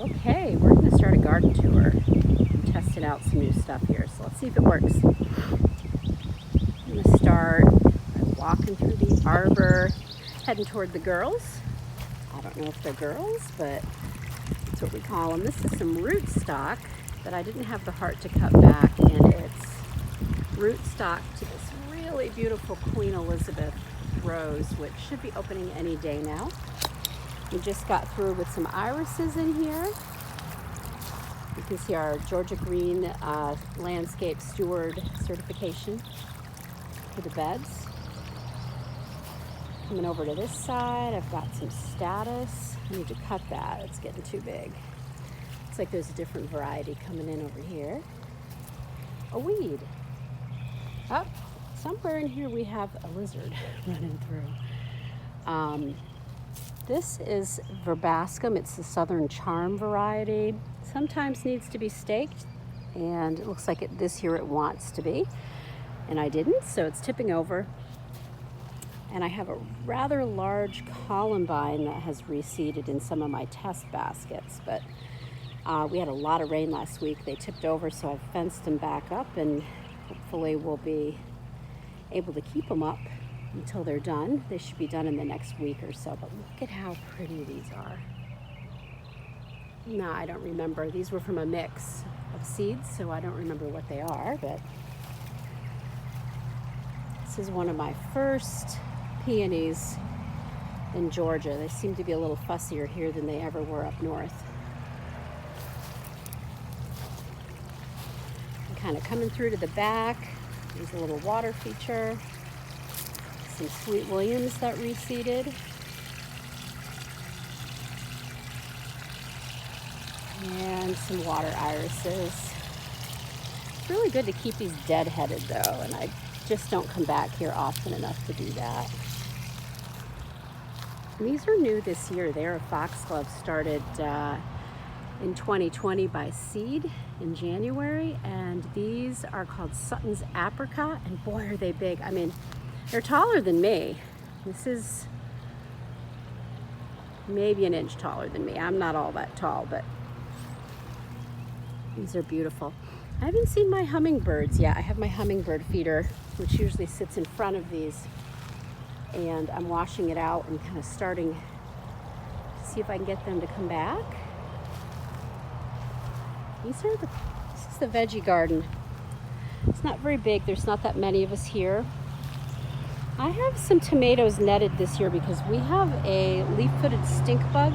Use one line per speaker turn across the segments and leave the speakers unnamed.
Okay, we're going to start a garden tour and test it out some new stuff here. So let's see if it works. I'm going to start by walking through the arbor, heading toward the girls. I don't know if they're girls, but that's what we call them. This is some rootstock that I didn't have the heart to cut back, and it's rootstock to this really beautiful Queen Elizabeth rose, which should be opening any day now. We just got through with some irises in here. You can see our Georgia Green Landscape Steward certification for the beds. Coming over to this side, I've got some status. I need to cut that, it's getting too big. Looks like there's a different variety coming in over here. A weed. Oh, somewhere in here we have a lizard running through. This is verbascum. It's the Southern Charm variety. Sometimes needs to be staked, and it looks like this year it wants to be, and I didn't, so it's tipping over. And I have a rather large columbine that has reseeded in some of my test baskets, but we had a lot of rain last week. They tipped over, so I've fenced them back up, and hopefully we'll be able to keep them up until they're done. They should be done in the next week or so, but look at how pretty these are. No, I don't remember. These were from a mix of seeds, so I don't remember what they are, but this is one of my first peonies in Georgia. They seem to be a little fussier here than they ever were up north. I'm kind of coming through to the back. There's a little water feature. Some Sweet Williams that reseeded. And some water irises. It's really good to keep these dead-headed though, and I just don't come back here often enough to do that. And these are new this year. They're a foxglove, started in 2020 by seed in January, and these are called Sutton's Apricot, and boy are they big. I mean, they're taller than me. This is maybe an inch taller than me. I'm not all that tall, but these are beautiful. I haven't seen my hummingbirds yet. I have my hummingbird feeder, which usually sits in front of these, and I'm washing it out and kind of starting to see if I can get them to come back. This is the veggie garden. It's not very big. There's not that many of us here. I have some tomatoes netted this year because we have a leaf-footed stink bug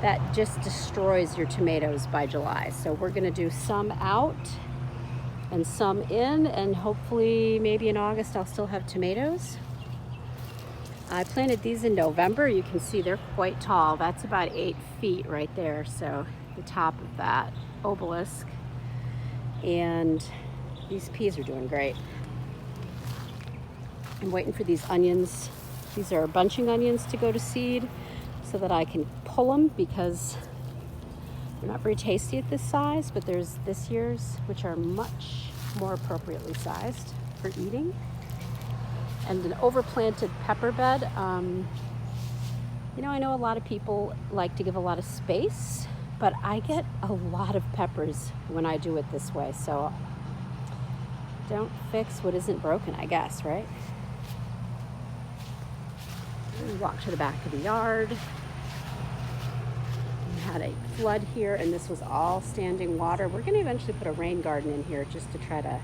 that just destroys your tomatoes by July. So we're gonna do some out and some in, and hopefully maybe in August I'll still have tomatoes. I planted these in November. You can see they're quite tall. That's about 8 feet right there. So the top of that obelisk. And these peas are doing great. I'm waiting for these onions. These are bunching onions to go to seed so that I can pull them, because they're not very tasty at this size, but there's this year's, which are much more appropriately sized for eating. And an overplanted pepper bed. You know, I know a lot of people like to give a lot of space, but I get a lot of peppers when I do it this way. So don't fix what isn't broken, I guess, right? Walk to the back of the yard. We had a flood here, and this was all standing water. We're going to eventually put a rain garden in here just to try to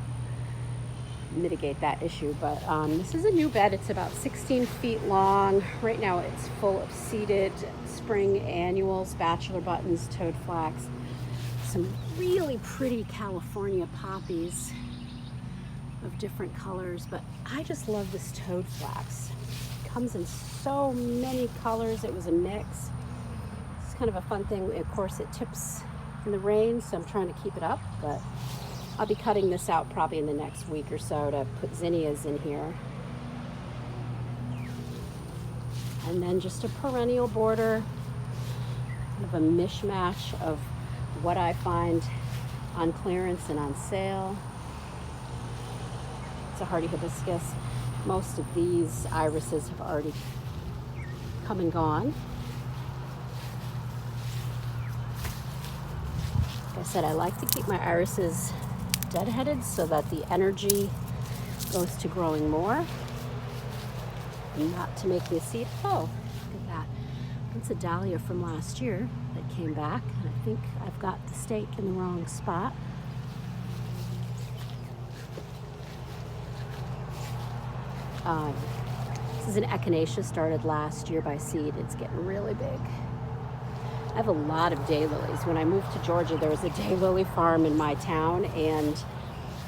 mitigate that issue. But this is a new bed. It's about 16 feet long. Right now it's full of seeded spring annuals, bachelor buttons, toad flax, some really pretty California poppies of different colors. But I just love this toad flax. Comes in so many colors. It was a mix. It's kind of a fun thing. Of course, it tips in the rain, so I'm trying to keep it up, but I'll be cutting this out probably in the next week or so to put zinnias in here. And then just a perennial border, kind of a mishmash of what I find on clearance and on sale. It's a hardy hibiscus. Most of these irises have already come and gone. said, I like to keep my irises deadheaded so that the energy goes to growing more and not to make me a seed. Oh, look at that. That's a dahlia from last year that came back, and I think I've got the stake in the wrong spot. This is an echinacea started last year by seed. It's getting really big. I have a lot of daylilies. When I moved to Georgia, there was a daylily farm in my town, and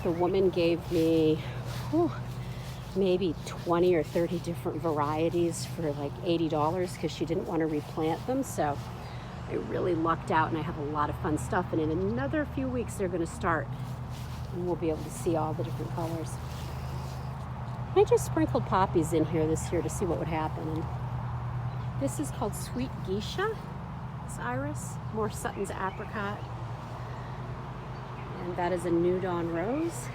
the woman gave me maybe 20 or 30 different varieties for like $80 because she didn't want to replant them. So I really lucked out, and I have a lot of fun stuff. And in another few weeks, they're going to start, and we'll be able to see all the different colors. I just sprinkled poppies in here this year to see what would happen. And this is called Sweet Geisha. This iris, more Sutton's apricot. And that is a New Dawn rose.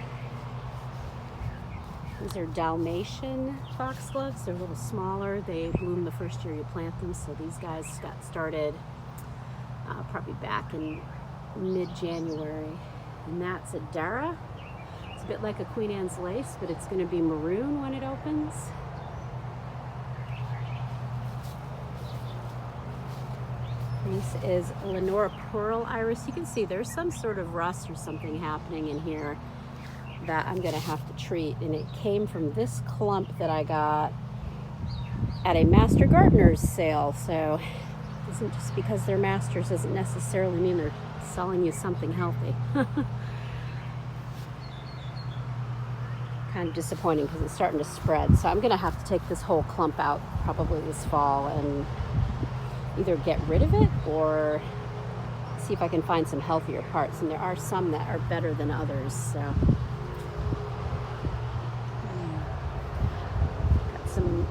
These are Dalmatian foxgloves. They're a little smaller. They bloom the first year you plant them. So these guys got started probably back in mid-January. And that's a Dara. It's a bit like a Queen Anne's lace, but it's going to be maroon when it opens. This is Lenora Pearl Iris. You can see there's some sort of rust or something happening in here that I'm going to have to treat. And it came from this clump that I got at a Master Gardener's sale. So it isn't just because they're masters doesn't necessarily mean they're selling you something healthy. Kind of disappointing because it's starting to spread. So I'm going to have to take this whole clump out probably this fall and either get rid of it or see if I can find some healthier parts. And there are some that are better than others. So got some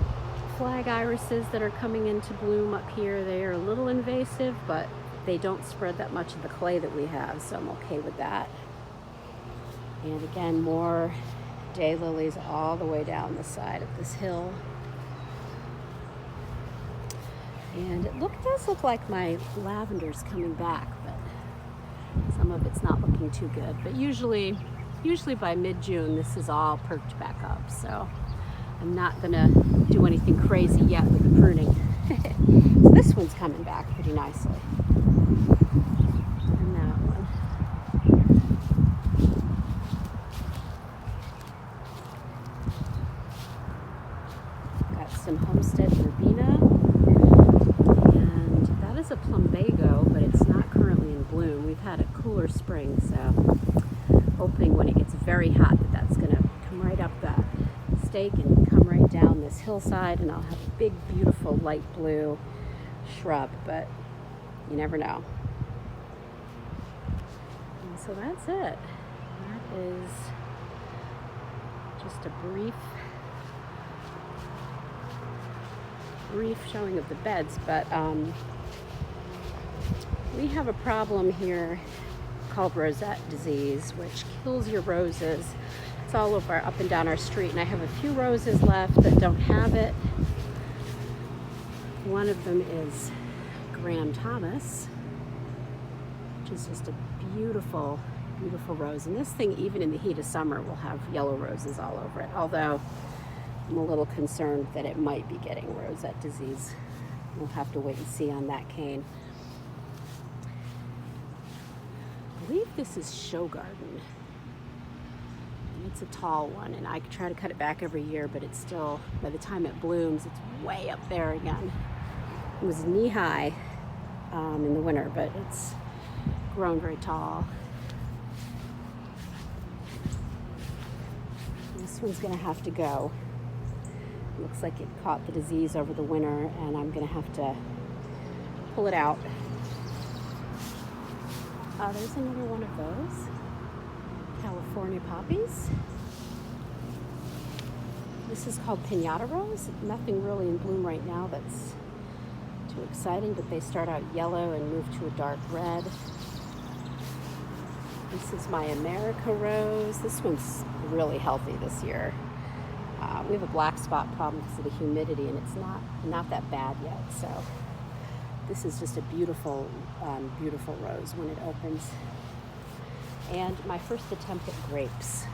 flag irises that are coming into bloom up here. They are a little invasive, but they don't spread that much of the clay that we have, so I'm okay with that. And again, more daylilies all the way down the side of this hill. And it does look like my lavender's coming back, but some of it's not looking too good. But usually by mid-June, this is all perked back up. So I'm not gonna do anything crazy yet with the pruning. So this one's coming back pretty nicely. And that one. Got some Homestead Verbena. A plumbago, but it's not currently in bloom. We've had a cooler spring, so hoping when it gets very hot that's going to come right up that stake and come right down this hillside, and I'll have a big, beautiful light blue shrub, but you never know. And so that's it. That is just a brief showing of the beds, but we have a problem here called rosette disease, which kills your roses. It's all over up and down our street, and I have a few roses left that don't have it. One of them is Graham Thomas, which is just a beautiful, beautiful rose. And this thing, even in the heat of summer, will have yellow roses all over it, although I'm a little concerned that it might be getting rosette disease. We'll have to wait and see on that cane. I believe this is Show Garden. And it's a tall one, and I try to cut it back every year, but it's still, by the time it blooms, it's way up there again. It was knee-high in the winter, but it's grown very tall. This one's gonna have to go. Looks like it caught the disease over the winter, and I'm gonna have to pull it out. There's another one of those. California poppies. This is called Pinata Rose. Nothing really in bloom right now that's too exciting, but they start out yellow and move to a dark red. This is my America Rose. This one's really healthy this year. We have a black spot problem because of the humidity, and it's not that bad yet. So this is just a beautiful, beautiful rose when it opens. and my first attempt at grapes.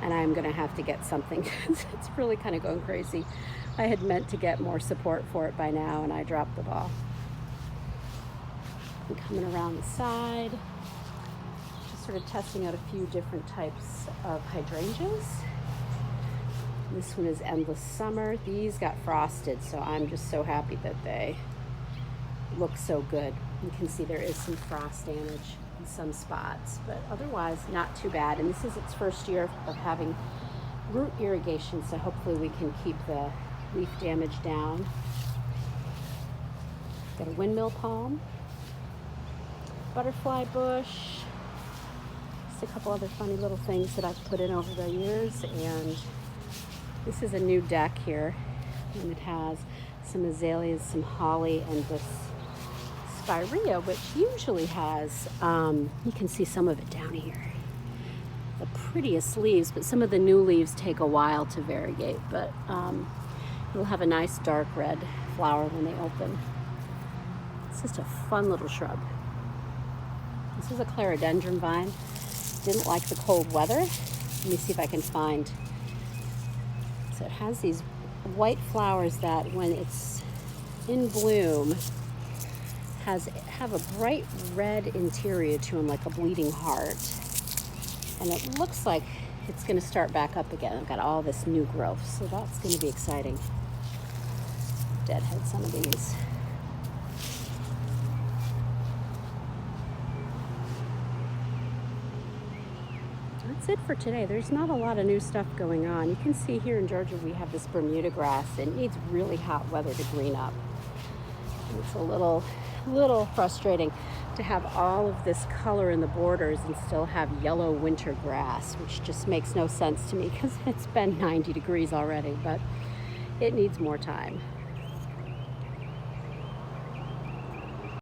And I'm gonna have to get something because it's really kind of going crazy. I had meant to get more support for it by now and I dropped the ball. I'm coming around the side, just sort of testing out a few different types of hydrangeas. This one is Endless Summer. These got frosted, so I'm just so happy that they look so good. You can see there is some frost damage in some spots, but otherwise not too bad. And this is its first year of having root irrigation, so hopefully we can keep the leaf damage down. Got a windmill palm, butterfly bush, just a couple other funny little things that I've put in over the years. And this is a new deck here, and it has some azaleas, some holly, and this spirea, which usually has, you can see some of it down here, the prettiest leaves, but some of the new leaves take a while to variegate, but it'll have a nice dark red flower when they open. It's just a fun little shrub. This is a clerodendron vine. Didn't like the cold weather. Let me see if I can find. So it has these white flowers that when it's in bloom have a bright red interior to them, like a bleeding heart. And it looks like it's going to start back up again. I've got all this new growth, so that's going to be exciting. Deadhead some of these. That's it for today. There's not a lot of new stuff going on. You can see here in Georgia we have this Bermuda grass. It needs really hot weather to green up. And it's a little frustrating to have all of this color in the borders and still have yellow winter grass, which just makes no sense to me because it's been 90 degrees already, but it needs more time.